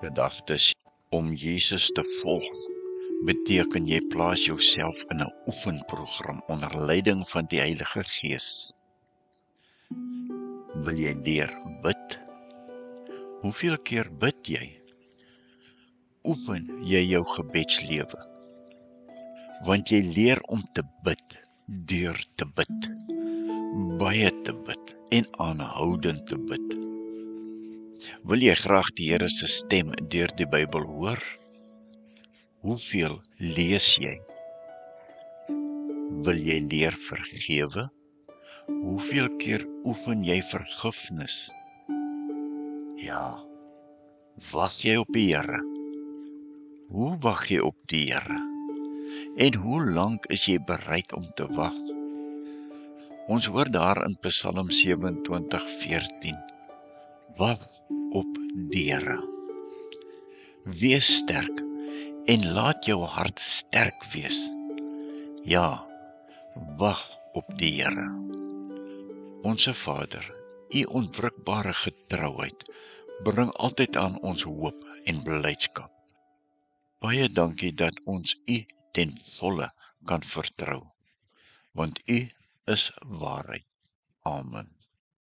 Gedagtes om Jesus te volg beteken jy plaas jouself in 'n oefenprogram onder leiding van die Heilige Gees. Wil jy leer bid? Hoeveel keer bid jy? Oefen jy jou gebedslewe? Want jy leer om te bid, deur te bid, baie te bid en aanhoudend te bid. Wil jy graag die Here se stem deur die Bybel hoor? Hoeveel lees jy? Wil jy leer vergewe? Hoeveel keer oefen jy vergifnis? Ja, wag jy op die Here? Hoe wag jy op die Here? En hoe lank is jy bereid om te wag? Ons hoor daar in Psalm 27:14, wag op die Here. Wees sterk en laat jou hart sterk wees. Ja, wag op die Here. Onse Vader, U onwrikbare getrouheid bring altyd aan ons hoop en blydskap. Baie dankie dat ons U ten volle kan vertrou, want U is waarheid. Amen.